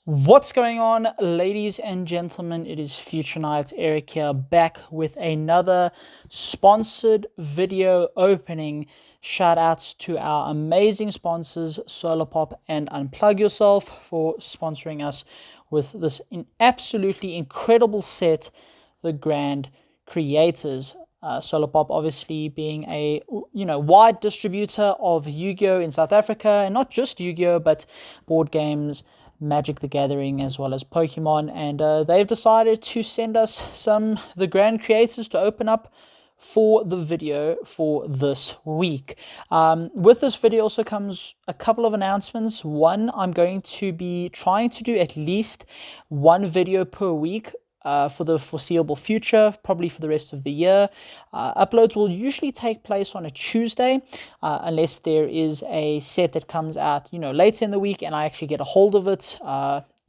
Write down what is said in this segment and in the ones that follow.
What's going on, ladies and gentlemen? It is Future Night Eric here, back with another sponsored video opening. Shout outs to our amazing sponsors, Solarpop and Unplug Yourself, for sponsoring us with this absolutely incredible set, the Grand Creators. Solarpop obviously being a wide distributor of Yu-Gi-Oh in South Africa, and not just Yu-Gi-Oh but board games, Magic the Gathering, as well as Pokemon, and they've decided to send us the Grand Creators to open up for the video for this week. With this video also comes a couple of announcements. One, I'm going to be trying to do at least one video per week for the foreseeable future, probably for the rest of the year. Uploads will usually take place on a Tuesday, unless there is a set that comes out, later in the week and I actually get a hold of it,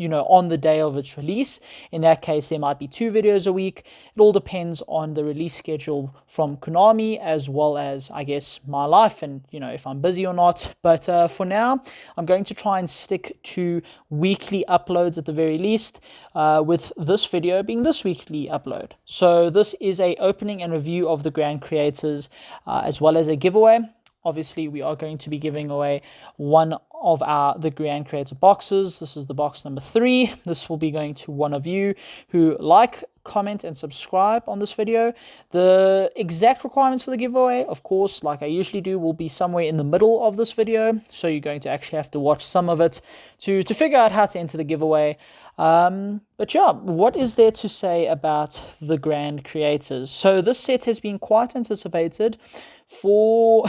on the day of its release. In that case, there might be 2 videos a week. It all depends on the release schedule from Konami, as well as, I guess, my life and, if I'm busy or not. But for now, I'm going to try and stick to weekly uploads at the very least, with this video being this weekly upload. So this is a opening and review of the Grand Creators, as well as a giveaway. Obviously, we are going to be giving away one of the Grand Creator boxes. This is the box number 3. This will be going to one of you who like, comment, and subscribe on this video. The exact requirements for the giveaway, of course, like I usually do, will be somewhere in the middle of this video. So you're going to actually have to watch some of it to figure out how to enter the giveaway. But yeah, what is there to say about the Grand Creators? So this set has been quite anticipated for,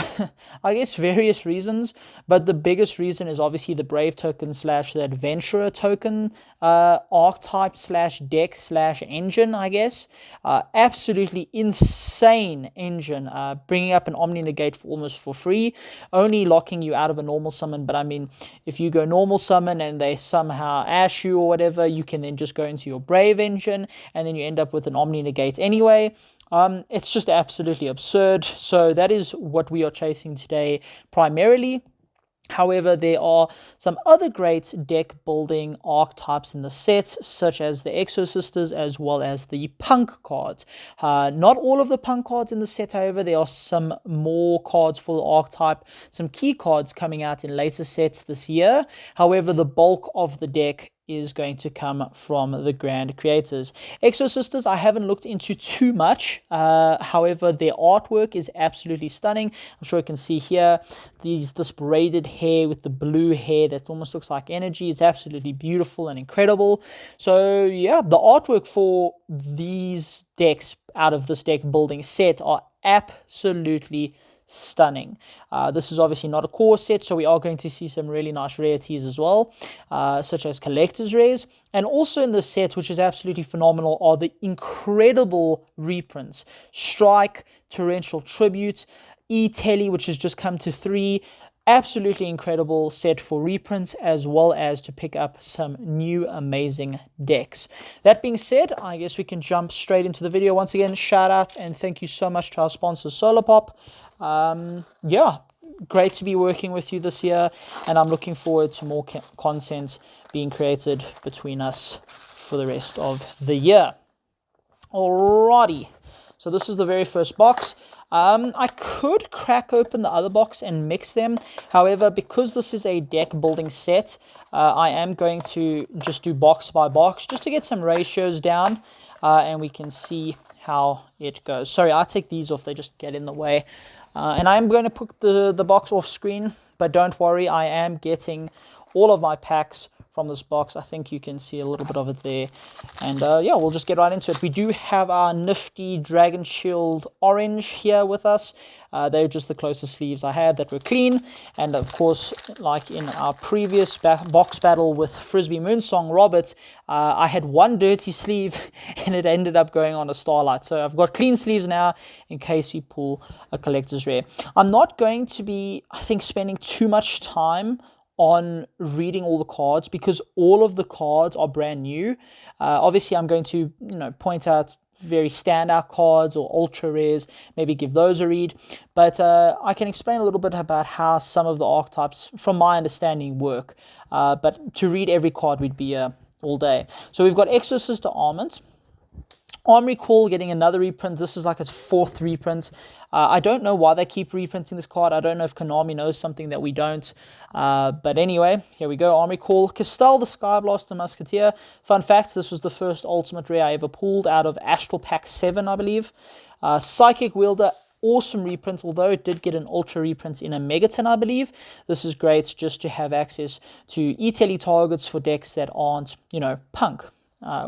I guess, various reasons, but the biggest reason is obviously the Brave token / the Adventurer token archetype / deck / engine, I guess. Absolutely insane engine, bringing up an Omni Negate almost for free, only locking you out of a normal summon. But I mean, if you go normal summon and they somehow ash you or whatever, you can then just go into your Brave engine and then you end up with an Omni Negate anyway. It's just absolutely absurd. So that is what we are chasing today primarily. However, there are some other great deck building archetypes in the set, such as the Exo Sisters as well as the Punk cards. Not all of the Punk cards in the set, however. There are some more cards for the archetype, some key cards coming out in later sets this year. However, the bulk of the deck is going to come from the Grand Creators. Exo Sisters, I haven't looked into too much. However, their artwork is absolutely stunning. I'm sure you can see here this braided hair with the blue hair that almost looks like energy. It's absolutely beautiful and incredible. So yeah, the artwork for these decks out of this deck building set are absolutely stunning. This is obviously not a core set, so we are going to see some really nice rarities as well, such as collector's rares. And also in this set, which is absolutely phenomenal, are the incredible reprints. Strike, Torrential Tribute, E-Telly, which has just come to 3. Absolutely incredible set for reprints, as well as to pick up some new amazing decks. That being said, I guess we can jump straight into the video. Once again, shout out and thank you so much to our sponsor Solarpop. Yeah, great to be working with you this year, and I'm looking forward to more content being created between us for the rest of the year. Alrighty, so this is the very first box. I could crack open the other box and mix them. However, because this is a deck building set, I am going to just do box by box just to get some ratios down, and we can see how it goes. Sorry, I'll take these off. They just get in the way. And I'm going to put the box off screen, but don't worry, I am getting all of my packs from this box. I think you can see a little bit of it there. And yeah, we'll just get right into it. We do have our nifty Dragon Shield orange here with us. They're just the closest sleeves I had that were clean. And of course, like in our previous box battle with Frisbee Moonsong Robert, I had one dirty sleeve and it ended up going on a Starlight. So I've got clean sleeves now in case we pull a collector's rare. I'm not going to be, I think, spending too much time on reading all the cards because all of the cards are brand new. Obviously, I'm going to point out very standout cards or ultra rares, maybe give those a read. But I can explain a little bit about how some of the archetypes, from my understanding, work. But to read every card would be all day. So we've got Exorcist Armament. Armory Call getting another reprint. This is like its 4th reprint. I don't know why they keep reprinting this card. I don't know if Konami knows something that we don't. But anyway, here we go. Armory Call. Castell the Skyblaster Musketeer. Fun fact, this was the first Ultimate Rare I ever pulled out of Astral Pack 7, I believe. Psychic Wielder. Awesome reprint, although it did get an ultra reprint in a Megaton, I believe. This is great just to have access to E-Tele targets for decks that aren't, punk.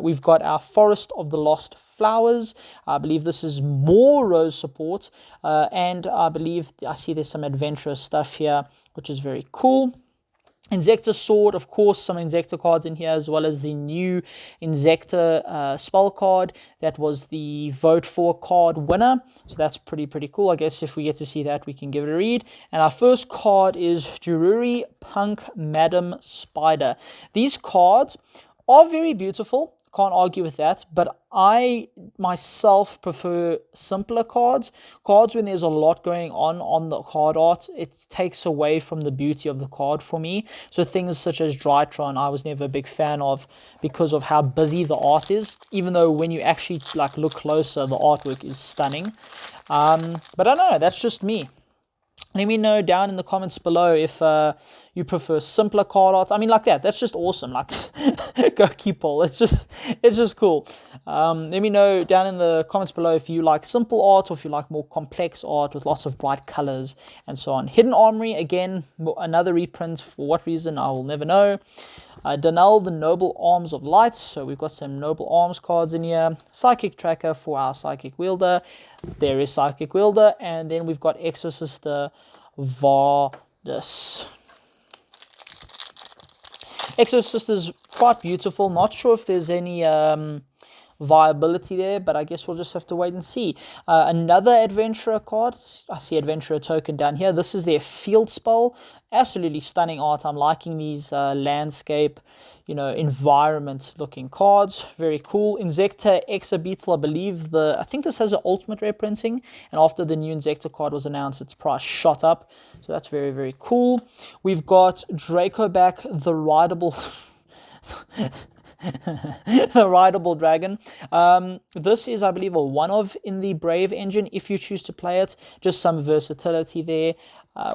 We've got our Forest of the Lost Flowers. I believe this is more Rose support. And I believe I see there's some adventurous stuff here, which is very cool. Inzektor Sword, of course, some Inzektor cards in here, as well as the new Inzektor spell card that was the vote for card winner. So that's pretty cool. I guess if we get to see that, we can give it a read. And our first card is Jururi Punk Madam Spider. These cards are very beautiful, can't argue with that, but I myself prefer simpler cards when there's a lot going on the card art. It takes away from the beauty of the card for me. So things such as Drytron I was never a big fan of because of how busy the art is, even though when you actually look closer, the artwork is stunning. But I don't know, that's just me. Let me know down in the comments below if you prefer simpler card art. I mean, like that's just awesome. Go keep poll. It's just cool. Let me know down in the comments below if you like simple art or if you like more complex art with lots of bright colors and so on. Hidden Armory, again, another reprint. For what reason, I will never know. Danelle, the Noble Arms of Light. So we've got some Noble Arms cards in here. Psychic Tracker for our Psychic Wielder. There is Psychic Wielder. And then we've got Exorcist Vardis. Exorcist is quite beautiful. Not sure if there's any viability there, but I guess we'll just have to wait and see. Another Adventurer card. I see Adventurer token down here. This is their Field Spell. Absolutely stunning art. I'm liking these landscape, environment looking cards. Very cool. Inzektor Exabeetle, I think this has an ultimate rare printing, and after the new Inzektor card was announced, its price shot up. So that's very cool. We've got Dracoback, the rideable the rideable dragon. This is, I believe, a one-of in the Brave engine if you choose to play it. Just some versatility there.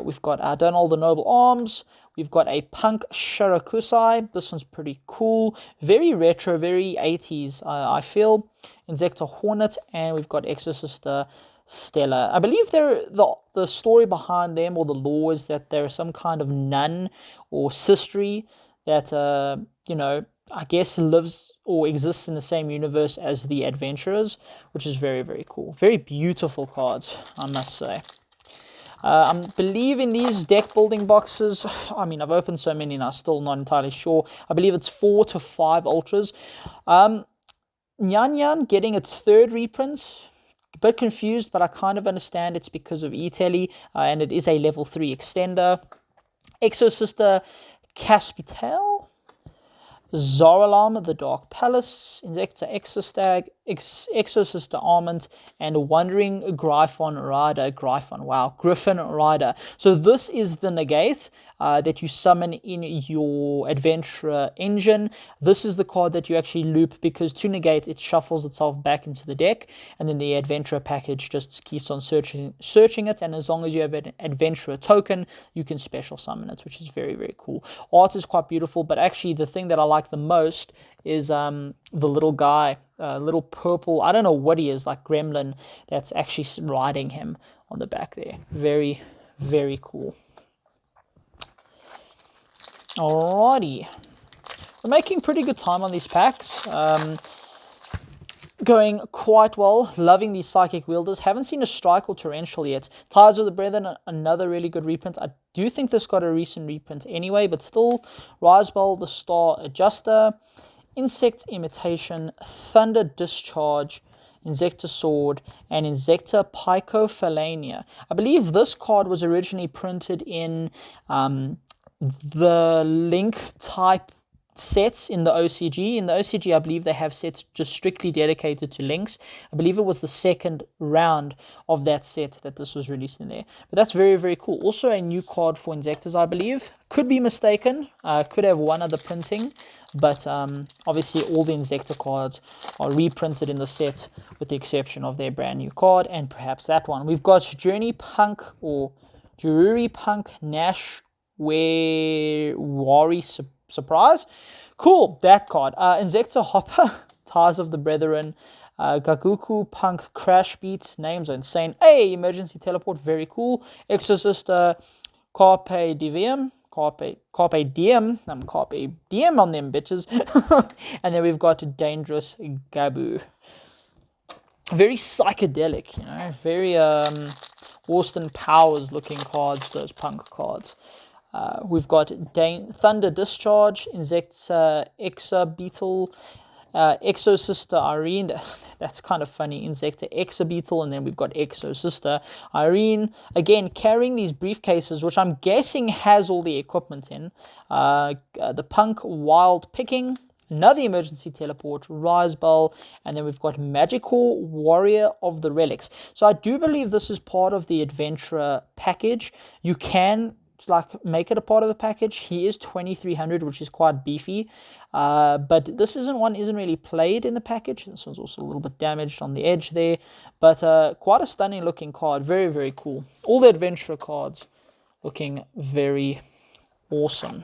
We've got Donald the Noble Arms. We've got a Punk Shirakusai. This one's pretty cool. Very retro, very 80s, I feel. Inzektor Hornet. And we've got Exorcist Stella. I believe the story behind them, or the lore, is that they're some kind of nun or sister that, I guess lives or exists in the same universe as the Adventurers, which is very cool. Very beautiful cards, I must say. I believe in these deck building boxes, I mean, I've opened so many and I'm still not entirely sure. I believe it's 4 to 5 Ultras. Nyan Nyan getting its 3rd reprint. A bit confused, but I kind of understand it's because of E-Tele, and it is a level 3 extender. Exorcist Caspitel. Zoralam, the Dark Palace, Inzektor Exostag, Exorcist Armament, and Wandering Griffon Rider. Griffin Rider. So this is the negate that you summon in your Adventurer engine. This is the card that you actually loop, because to negate, it shuffles itself back into the deck, and then the Adventurer package just keeps on searching it, and as long as you have an Adventurer token, you can special summon it, which is very cool. Art is quite beautiful, but actually the thing that I like the most is the little guy, little purple, I don't know what he is, like gremlin, that's actually riding him on the back there. Very cool. Alrighty, we're making pretty good time on these packs. Going quite well. Loving these Psychic Wielders. Haven't seen a Strike or Torrential yet. Ties of the Brethren, another really good reprint. I do think this got a recent reprint anyway, but still. Risebell, the Star Adjuster. Insect Imitation. Thunder Discharge. Inzektor Sword. And Inzektor Pycophalania. I believe this card was originally printed in the Link type sets in the OCG. In the OCG, I believe they have sets just strictly dedicated to links. I believe it was the second round of that set that this was released in there. But that's very, very cool. Also a new card for Inzektors, I believe. Could be mistaken. Could have one other printing. But obviously all the Inzektor cards are reprinted in the set with the exception of their brand new card and perhaps that one. We've got Journey Punk or Jururi Punk Nash Wari Surprise. Cool, that card. Inzektor Hopper, Ties of the Brethren, Gaguku Punk Crash Beats, names are insane. Hey, Emergency Teleport, very cool. Exorcist Carpe Diem. Carpe Diem. I'm Carpe Diem on them bitches. And then we've got Dangerous Gabu. Very psychedelic, you know, very Austin Powers looking cards, those punk cards. We've got Thunder Discharge, Inzektor Exa Beetle, Exo Sister Irene. That's kind of funny. Inzektor Exa Beetle, and then we've got Exo Sister Irene. Again, carrying these briefcases, which I'm guessing has all the equipment in. The Punk Wild Picking. Another Emergency Teleport, Rise Bell, and then we've got Magical Warrior of the Relics. So I do believe this is part of the Adventurer package. You can like make it a part of the package. He is 2300, which is quite beefy, but this isn't really played in the package. This one's also a little bit damaged on the edge there, but quite a stunning looking card. Very, very cool. All the Adventurer cards looking very awesome.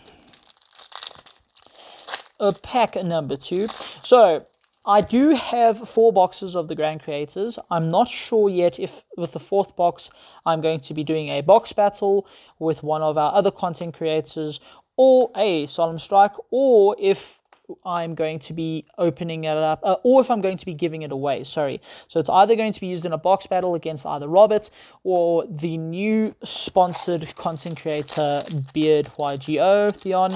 Pack number 2. So I do have 4 boxes of the Grand Creators. I'm not sure yet if with the 4th box I'm going to be doing a box battle with one of our other content creators or a Solemn Strike, or if I'm going to be opening it up, or if I'm going to be giving it away, sorry. So it's either going to be used in a box battle against either Robert or the new sponsored content creator Beard YGO Theon.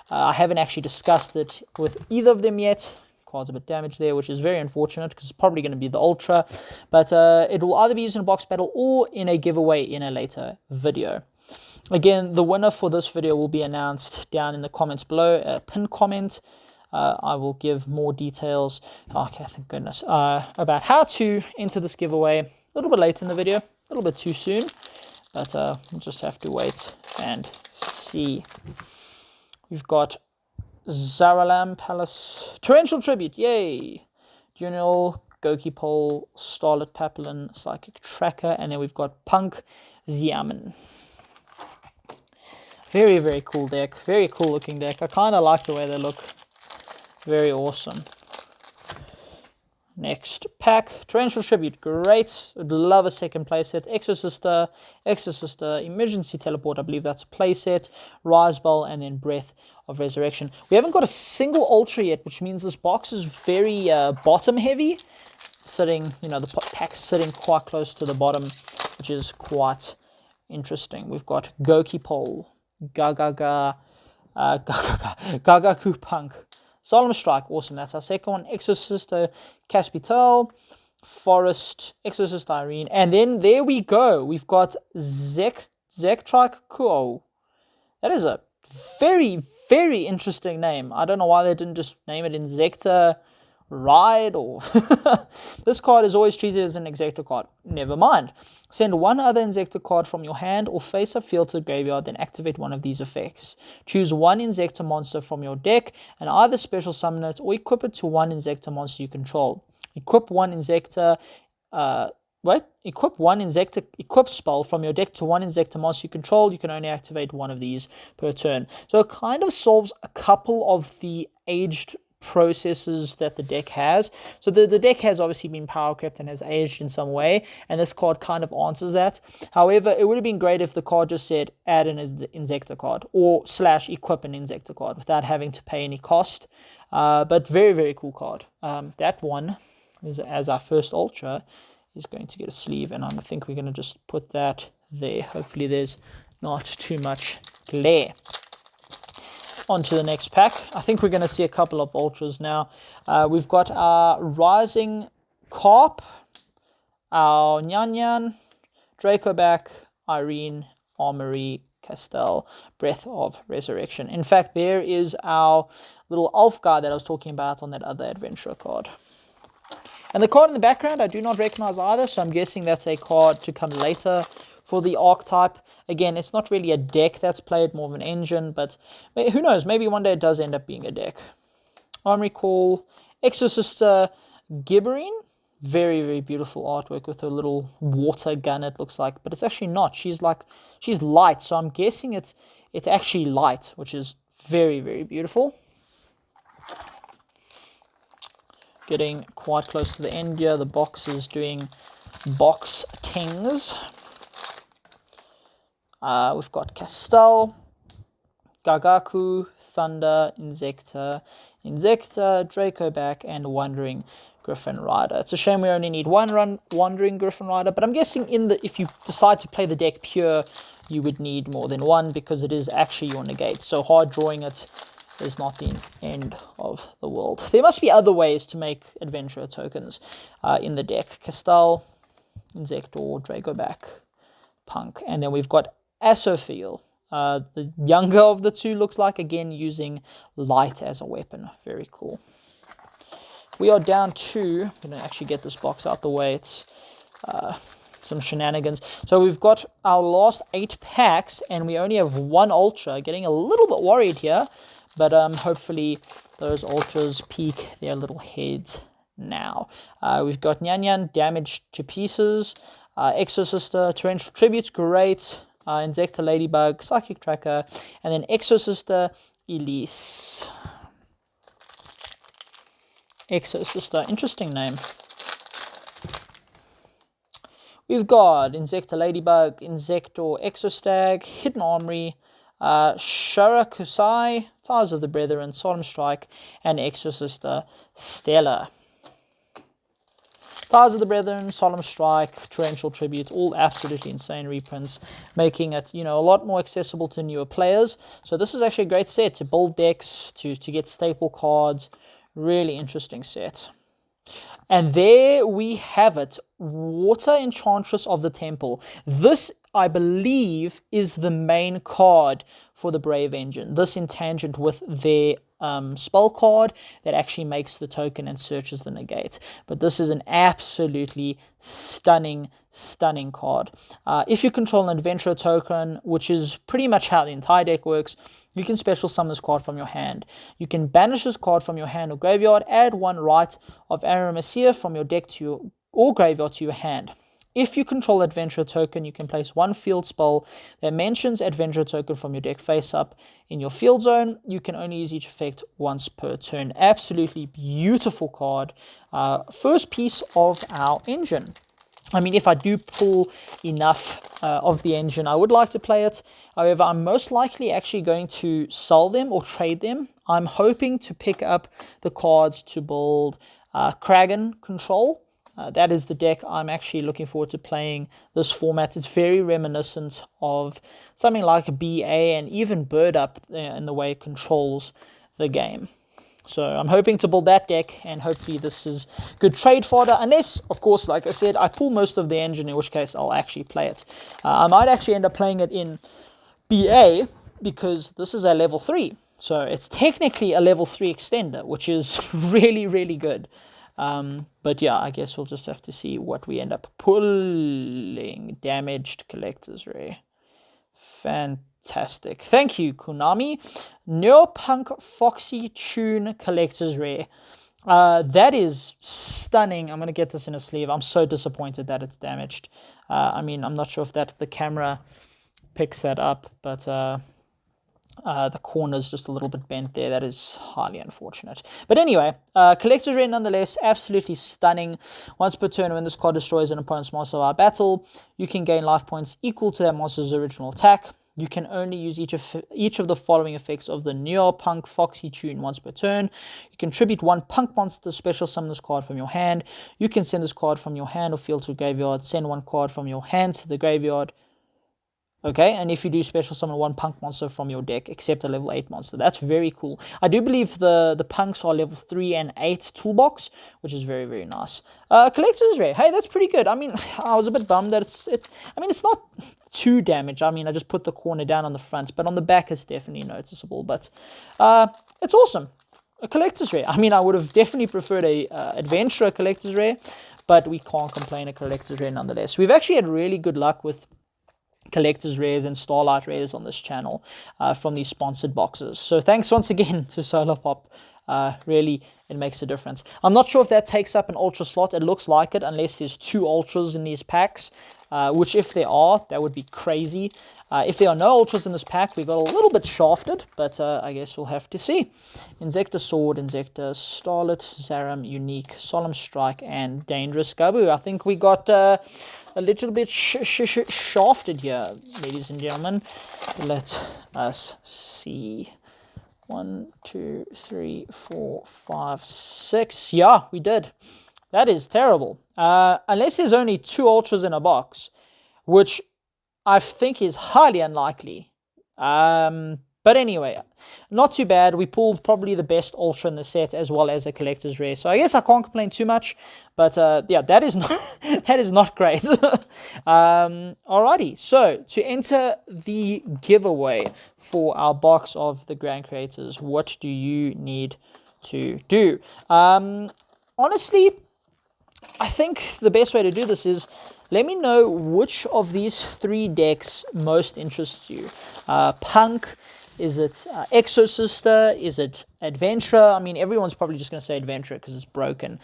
I haven't actually discussed it with either of them yet. Card's a bit damaged there, which is very unfortunate because it's probably going to be the Ultra. But it will either be used in a box battle or in a giveaway in a later video. Again, the winner for this video will be announced down in the comments below, a pinned comment. I will give more details, okay, thank goodness, about how to enter this giveaway a little bit later in the video, a little bit too soon, but we'll just have to wait and see. We've got Zaralam Palace, Torrential Tribute, yay! Junil, Goki Pole, Starlit Papillon, Psychic Tracker, and then we've got Punk Xiamen. Very, very cool deck, very cool looking deck. I kind of like the way they look. Very awesome. Next pack, Torrential Tribute, great. Would love a second playset. Exorcister, Emergency Teleport, I believe that's a playset. Rise Bell, and then Breath of Resurrection. We haven't got a single Ultra yet, which means this box is very bottom heavy. Sitting, you know, the pack's sitting quite close to the bottom, which is quite interesting. We've got Goki Pole, Gagaku Punk, Solemn Strike, awesome. That's our second one. Exorcister Caspital, Forest, Exorcist Irene. And then there we go. We've got Zektrike Kuo. That is a very, very interesting name. I don't know why they didn't just name it Inzektor Ride or... This card is always treated as an Inzektor card. Never mind. Send one other Inzektor card from your hand or face-up field to the graveyard, then activate one of these effects. Choose one Inzektor monster from your deck and either special summon it or equip it to one Inzektor monster you control. Equip one Inzektor... Equip one Inzektor equip spell from your deck to one Inzektor monster you control. You can only activate one of these per turn. So it kind of solves a couple of the aged processes that the deck has. So the deck has obviously been power crept and has aged in some way, and this card kind of answers that. However, it would have been great if the card just said add an Inzektor card or / equip an Inzektor card without having to pay any cost. But very, very cool card. That one is, as our first Ultra, is going to get a sleeve, and I think we're going to just put that there. Hopefully there's not too much glare. On to the next pack. I think we're going to see a couple of Ultras now. We've got our Rising Carp, our Nyan, Dracoback, Irene, Armory, Castell, Breath of Resurrection. In fact, there is our little elf guy that I was talking about on that other adventurer card. And the card in the background, I do not recognize either, so I'm guessing that's a card to come later for the archetype. Again, it's not really a deck that's played, more of an engine, but who knows, maybe one day it does end up being a deck. Armory Call, Exorcister Gibberine. Very, very beautiful artwork with a little water gun, it looks like, but it's actually not. She's light, so I'm guessing it's actually light, which is very, very beautiful. Getting quite close to the end here. The box is doing box kings. We've got Castel, Gagaku, Thunder, Inzektor, Dracoback, and Wandering Griffin Rider. It's a shame we only need one Wandering Griffin Rider, but I'm guessing if you decide to play the deck pure, you would need more than one, because it is actually your negate. So hard drawing it is not the end of the world. There must be other ways to make adventurer tokens in the deck. Castel, Inzektor, Dracoback, Punk, and then we've got Asophil. The younger of the two, looks like, again using light as a weapon. Very cool. We are down to, I'm going to actually get this box out the way, it's some shenanigans. So we've got our last 8 packs, and we only have 1 Ultra. Getting a little bit worried here, but hopefully those Ultras peek their little heads now. We've got Nyan Damaged to Pieces, Exorcister, Torrential Tributes, great, Inzektor Ladybug, Psychic Tracker, and then Exorcister Elise. Exorcister, interesting name. We've got Inzektor Ladybug, Inzektor Exostag, Hidden Armory, Sharakusai, Ties of the Brethren, Solemn Strike, and Exorcister Stella. Ties of the Brethren, Solemn Strike, Torrential Tribute, all absolutely insane reprints, making it, a lot more accessible to newer players. So this is actually a great set to build decks, to get staple cards. Really interesting set. And there we have it, Water Enchantress of the Temple. This, I believe, is the main card for the Brave Engine. This in tangent with their spell card that actually makes the token and searches the negate. But this is an absolutely stunning card. If you control an adventurer token, which is pretty much how the entire deck works, you can special summon this card from your hand. You can banish this card from your hand or graveyard, add 1 Rite of Aramesia from your deck to your or graveyard to your hand. If you control adventurer token, you can place 1 field spell that mentions adventurer token from your deck face up in your field zone. You can only use each effect once per turn. Absolutely beautiful card. First piece of our engine. I mean, if I do pull enough of the engine, I would like to play it. However, I'm most likely actually going to sell them or trade them. I'm hoping to pick up the cards to build Kragan Control. That is the deck I'm actually looking forward to playing this format. It's very reminiscent of something like BA and even Bird Up in the way it controls the game. So I'm hoping to build that deck, and hopefully this is good trade fodder. Unless, of course, like I said, I pull most of the engine, in which case I'll actually play it. I might actually end up playing it in BA, because this is a level 3. So it's technically a level 3 extender, which is really, really good. But yeah, I guess we'll just have to see what we end up pulling. Damaged Collector's Rare. Fantastic. Thank you, Konami. Neopunk Foxy Tune Collector's Rare. That is stunning. I'm going to get this in a sleeve. I'm so disappointed that it's damaged. I mean, I'm not sure if the camera picks that up, but the corner's just a little bit bent there. That is highly unfortunate. But anyway, Collector's Rare nonetheless, absolutely stunning. Once per turn, when this card destroys an opponent's monster of battle, you can gain life points equal to that monster's original attack. You can only use each of the following effects of the Neopunk Foxy Tune once per turn. You can tribute 1 punk monster, special summon this card from your hand. You can send this card from your hand or field to the graveyard. Send 1 card from your hand to the graveyard. Okay, and if you do special summon 1 punk monster from your deck, except a level 8 monster. That's very cool. I do believe the punks are level 3 and 8 toolbox, which is very, very nice. Collector's Rare. Hey, that's pretty good. I mean, I was a bit bummed that it's not too damaged. I mean, I just put the corner down on the front, but on the back it's definitely noticeable. But it's awesome. a collector's rare. I mean, I would have definitely preferred a adventurer collector's rare, but we can't complain, a collector's rare nonetheless. We've actually had really good luck with collector's rares and starlight rares on this channel from these sponsored boxes. So thanks once again to Solarpop. Really, it makes a difference. I'm not sure if that takes up an ultra slot. It looks like it, unless there's 2 ultras in these packs, which if there are, that would be crazy. If there are no ultras in this pack, we got a little bit shafted, but I guess we'll have to see. Insector Sword, Insector, Starlit, Zaram, Unique, Solemn Strike, and Dangerous Gabu. I think we got a little bit shafted here, ladies and gentlemen. Let us see. 1, 2, 3, 4, 5, 6. Yeah, we did. That is terrible. Unless there's only 2 ultras in a box, which I think is highly unlikely. But anyway, not too bad. We pulled probably the best ultra in the set, as well as a collector's rare. So I guess I can't complain too much. But yeah, that is not that is not great. Alrighty, so to enter the giveaway for our box of the Grand Creators, what do you need to do? Honestly, I think the best way to do this is, let me know which of these 3 decks most interests you. Punk, is it Exosister, is it Adventurer? I mean, everyone's probably just going to say Adventurer because it's broken.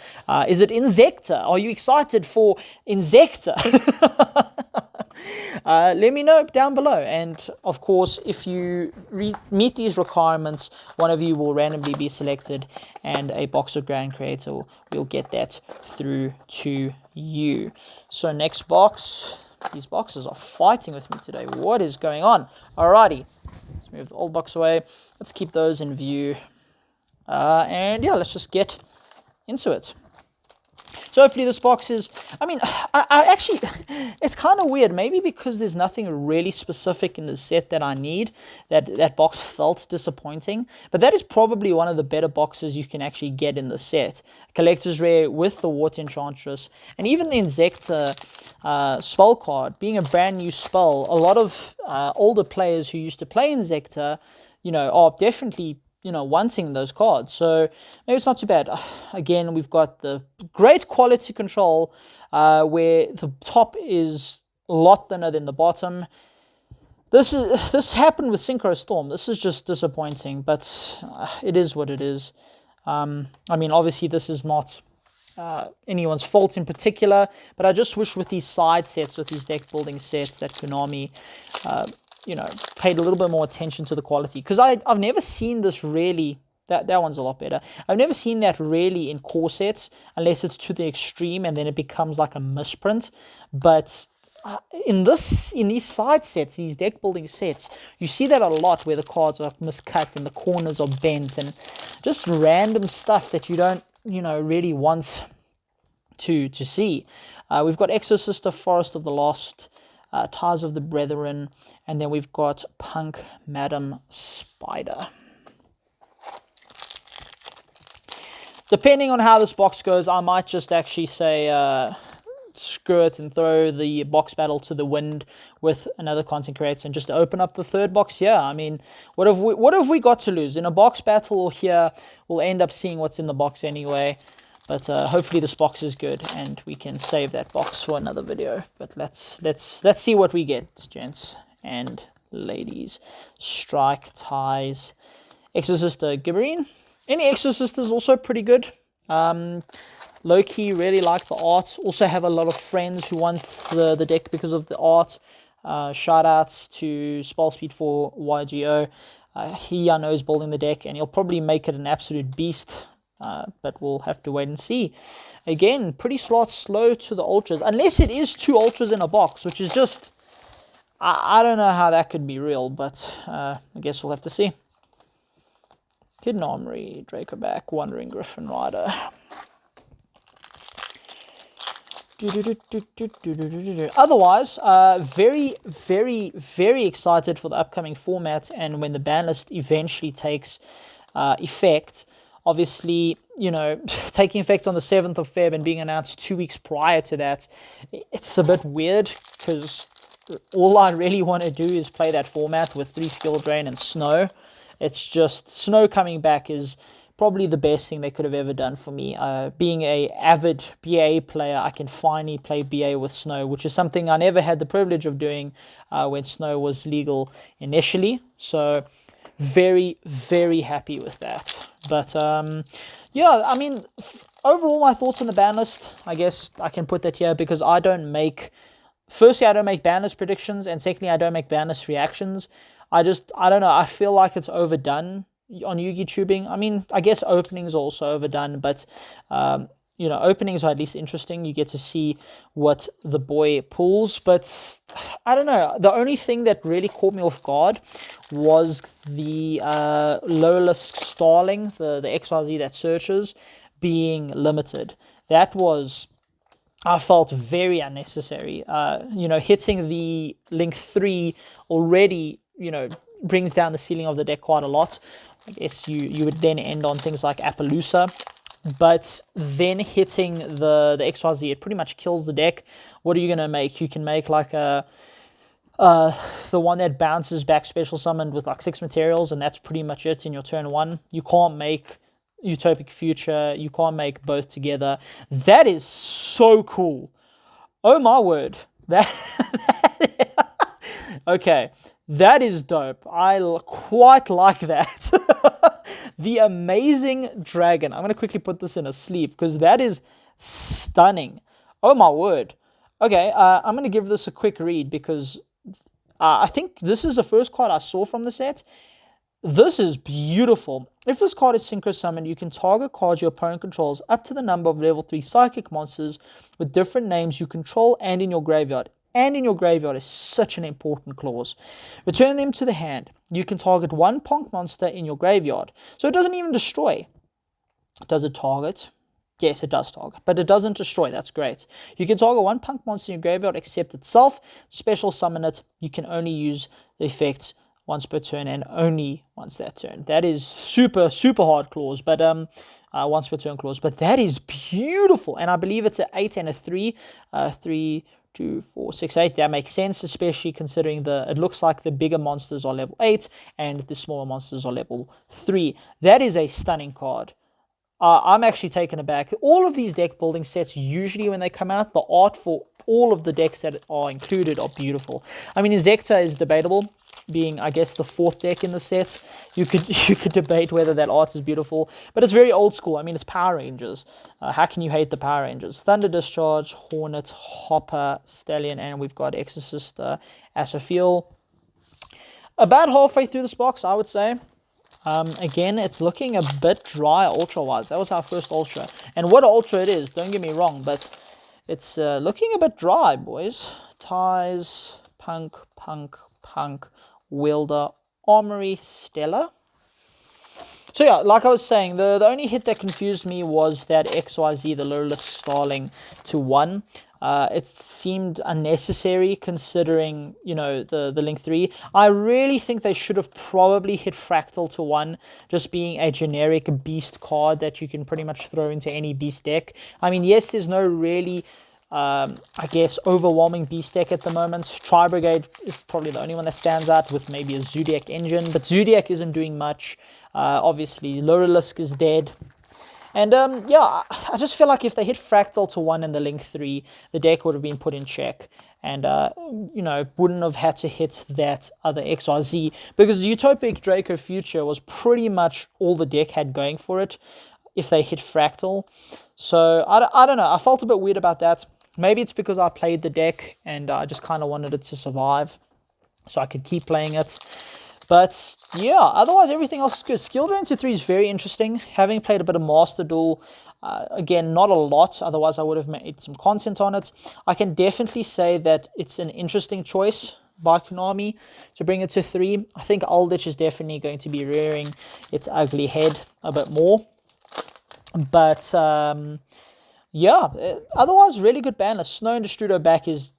Is it Insector? Are you excited for Insector? Let me know down below, and of course, if you meet these requirements, one of you will randomly be selected, and a box of Grand Creator will get that through to you. So next box. These boxes are fighting with me today. What is going on? Alrighty, let's move the old box away. Let's keep those in view, and yeah, let's just get into it. So hopefully this box is, I mean, I actually, it's kind of weird. Maybe because there's nothing really specific in the set that I need, that box felt disappointing. But that is probably one of the better boxes you can actually get in the set. Collector's Rare with the Water Enchantress, and even the Insector spell card, being a brand new spell. A lot of older players who used to play Insector, you know, are definitely, you know, wanting those cards. So maybe it's not too bad. Again, we've got the great quality control, where the top is a lot thinner than the bottom. This happened with Synchro Storm. This is just disappointing, but it is what it is. I mean, obviously this is not anyone's fault in particular, but I just wish with these side sets, with these deck building sets, that Konami you know, paid a little bit more attention to the quality, because I've never seen this really. That one's a lot better. I've never seen that really in core sets, unless it's to the extreme and then it becomes like a misprint. But in these side sets, these deck building sets, you see that a lot, where the cards are miscut and the corners are bent and just random stuff that you don't, you know, really want to see. We've got Exosister, Forest of the Lost, Ties of the Brethren, and then we've got Punk, Madam Spider. Depending on how this box goes, I might just actually say screw it and throw the box battle to the wind with another content creator and just open up the 3rd box here. I mean, what have we got to lose? In a box battle here, we'll end up seeing what's in the box anyway. But hopefully this box is good and we can save that box for another video. But let's see what we get, gents and ladies. Strike, Ties, Exorcister, Gibberine. Any Exorcist is also pretty good. Low-key, really like the art. Also have a lot of friends who want the deck because of the art. Shout-outs to Spellspeed for YGO. He, I know, is building the deck, and he'll probably make it an absolute beast. But we'll have to wait and see. Again, pretty slow to the ultras, unless it is 2 ultras in a box, which is just, I don't know how that could be real, but I guess we'll have to see. Hidden Armory, Dracoback, Wandering Griffin Rider. Otherwise, very, very, very excited for the upcoming format, and when the ban list eventually takes effect. Obviously, you know, taking effect on the 7th of Feb and being announced 2 weeks prior to that, it's a bit weird, because all I really want to do is play that format with 3 skill drain and snow. It's just, snow coming back is probably the best thing they could have ever done for me. Being a avid BA player, I can finally play BA with Snow, which is something I never had the privilege of doing when Snow was legal initially. So very, very happy with that. But yeah, I mean, overall, my thoughts on the ban list, I guess I can put that here because I don't make, firstly, I don't make ban list predictions, and secondly, I don't make ban list reactions. I don't know, I feel like it's overdone on Yu-Gi tubing. I mean, I guess openings are also overdone, but you know, openings are at least interesting. You get to see what the boy pulls, but I don't know. The only thing that really caught me off guard was the Lowlisk Starling, the XYZ that searches, being limited. That was, I felt, very unnecessary. You know, hitting the Link 3 already, you know, brings down the ceiling of the deck quite a lot. I guess you would then end on things like Appaloosa. But then hitting the XYZ, it pretty much kills the deck. What are you going to make? You can make like a the one that bounces back special summoned with like 6 materials, and that's pretty much it in your turn 1. You can't make Utopic Future. You can't make both together. That is so cool. Oh my word. Okay, that is dope. I quite like that. The Amazing Dragon. I'm going to quickly put this in a sleeve because that is stunning. Oh my word. Okay, I'm going to give this a quick read because I think this is the first card I saw from the set. This is beautiful. If this card is Synchro Summoned, you can target cards your opponent controls up to the number of level 3 Psychic monsters with different names you control and in your graveyard. And in your graveyard is such an important clause. Return them to the hand. You can target one Ponk monster in your graveyard. So it doesn't even destroy. Does it target? Yes, it does target, but it doesn't destroy. That's great. You can target one Ponk monster in your graveyard except itself. Special summon it. You can only use the effects once per turn and only once that turn. That is super, super hard clause, but once per turn clause. But that is beautiful, and I believe it's an 8 and a 3. 3, 2, 4, 6, 8. That makes sense, especially considering it looks like the bigger monsters are level 8 and the smaller monsters are level 3. That is a stunning card. I'm actually taken aback. All of these deck building sets, usually when they come out, the art for all of the decks that are included are beautiful. I mean, Inzektor is debatable, being, I guess, the 4th deck in the set. You could debate whether that art is beautiful, but it's very old school. I mean, it's Power Rangers. How can you hate the Power Rangers? Thunder Discharge, Hornet, Hopper, Stallion, and we've got Exorcist, Asophiel. About halfway through this box, I would say. Again, it's looking a bit dry ultra-wise. That was our first ultra. And what ultra it is, don't get me wrong, but it's looking a bit dry, boys. Ties, Punk, Wielder, Armory, Stella. So yeah, like I was saying, the only hit that confused me was that XYZ, the Lowlisk Starling, to 1. It seemed unnecessary considering, you know, the Link 3. I really think they should have probably hit Fractal to 1, just being a generic beast card that you can pretty much throw into any beast deck. I mean, yes, there's no really, I guess, overwhelming beast deck at the moment. Tri-Brigade is probably the only one that stands out with maybe a Zodiac engine, but Zodiac isn't doing much. Obviously, Lowlisk is dead. And yeah, I just feel like if they hit Fractal to 1 in the Link 3, the deck would have been put in check. And, you know, wouldn't have had to hit that other XYZ. Because Utopic Draco Future was pretty much all the deck had going for it if they hit Fractal. So, I don't know. I felt a bit weird about that. Maybe it's because I played the deck and I just kind of wanted it to survive so I could keep playing it. But yeah, otherwise everything else is good. Skill Drain to 3 is very interesting. Having played a bit of Master Duel, again, not a lot, otherwise I would have made some content on it. I can definitely say that it's an interesting choice by Konami to bring it to 3. I think Aldrich is definitely going to be rearing its ugly head a bit more. But yeah, otherwise really good ban list. Snow and Destrudo back is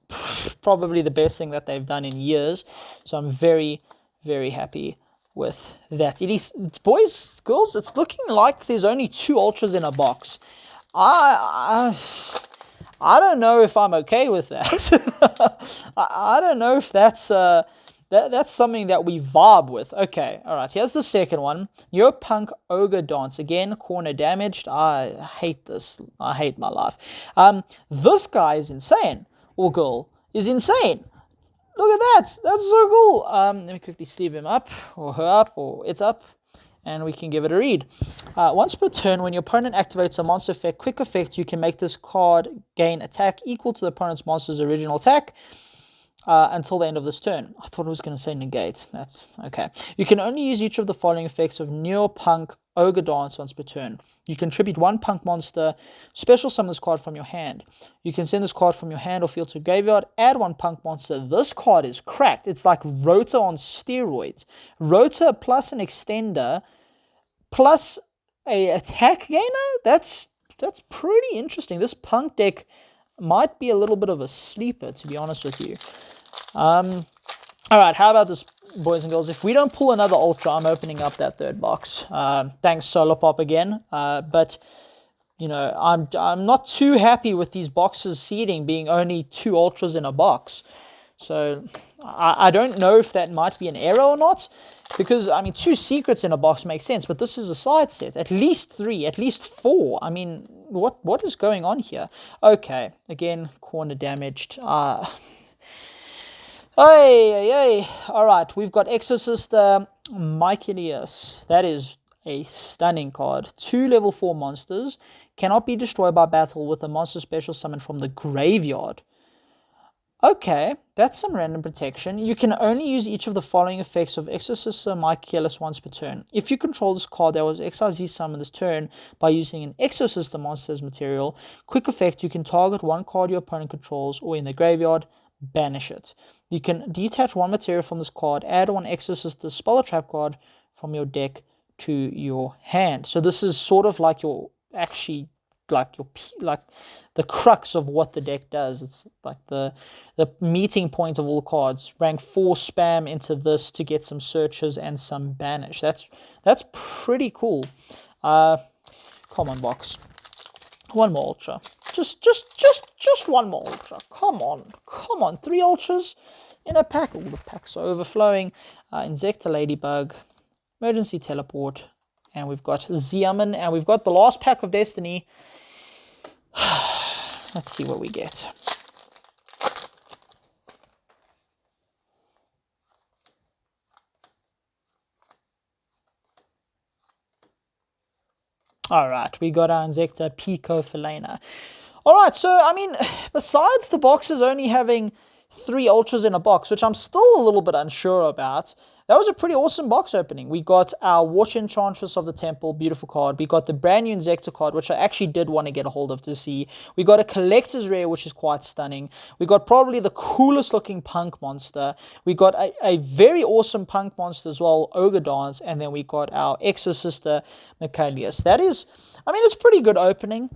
probably the best thing that they've done in years. So I'm very, very happy with that. It is, boys, girls, it's looking like there's only 2 ultras in a box. I don't know if I'm okay with that. I don't know if that's That's something that we vibe with. Okay, all right. Here's the second one. Neopunk Ogre Dance. Again, corner damaged. I hate this. I hate my life. This guy is insane. Or girl is insane. Look at that. That's so cool. Let me quickly sleeve him up, or her up, or it's up, and we can give it a read. Once per turn, when your opponent activates a monster effect, quick effect, you can make this card gain attack equal to the opponent's monster's original attack until the end of this turn. I thought it was going to say negate. That's okay. You can only use each of the following effects of Neopunk Ogre Dance once per turn. You can tribute one punk monster, special summon this card from your hand. You can send this card from your hand or field to graveyard, add one punk monster. This card is cracked. It's like Rota on steroids. Rota plus an extender plus a attack gainer? That's pretty interesting. This punk deck might be a little bit of a sleeper, to be honest with you. All right, how about this, boys and girls? If we don't pull another Ultra, I'm opening up that third box. Thanks, Solar Pop, again. But, you know, I'm not too happy with these boxes seeding being only 2 Ultras in a box. So I don't know if that might be an error or not. Because, I mean, 2 secrets in a box makes sense. But this is a side set. At least 3, at least 4. I mean, what is going on here? Okay, again, corner damaged. Hey. All right, we've got Exorcister Mycelius. That is a stunning card. 2 level 4 monsters cannot be destroyed by battle with a monster special summon from the graveyard. Okay, that's some random protection. You can only use each of the following effects of Exorcister Mycelius once per turn. If you control this card that was XYZ summoned this turn by using an Exorcister monster as material, quick effect, you can target one card your opponent controls or in the graveyard, banish it. You can detach one material from this card, add one Exorcister spell or trap card from your deck to your hand. So this is sort of like your the crux of what the deck does. It's like the meeting point of all cards. Rank 4 spam into this to get some searches and some banish. That's pretty cool. Come on, box. One more Ultra. Just one more Ultra. Come on. 3 Ultras in a pack. All the packs are overflowing. Insecta Ladybug, Emergency Teleport, and we've got Xiamen, and we've got the last pack of Destiny. Let's see what we get. All right, we got our Insecta Pico Felina. All right, so, I mean, besides the boxes only having 3 Ultras in a box, which I'm still a little bit unsure about, that was a pretty awesome box opening. We got our Watch Enchantress of the Temple, beautiful card. We got the brand new Insecta card, which I actually did want to get a hold of to see. We got a collector's rare, which is quite stunning. We got probably the coolest looking punk monster. We got a very awesome punk monster as well, Ogre Dance, and then we got our Exorcister Mycelius. That is, I mean, it's a pretty good opening.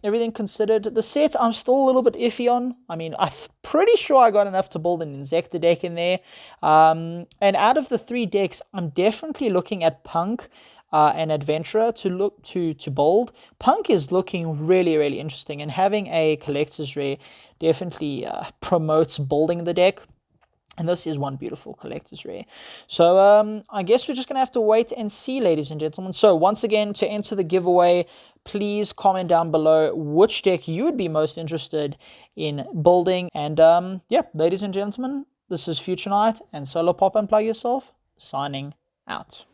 Everything considered. The set, I'm still a little bit iffy on. I mean, I'm pretty sure I got enough to build an Insecta deck in there. And out of the 3 decks, I'm definitely looking at Punk and Adventurer to build. Punk is looking really, really interesting, and having a collector's rare definitely promotes building the deck. And this is one beautiful collector's rare. So I guess we're just going to have to wait and see, ladies and gentlemen. So once again, to enter the giveaway, please comment down below which deck you would be most interested in building. And yeah, ladies and gentlemen, this is Future Knight and Solar Pop Unplug Yourself, signing out.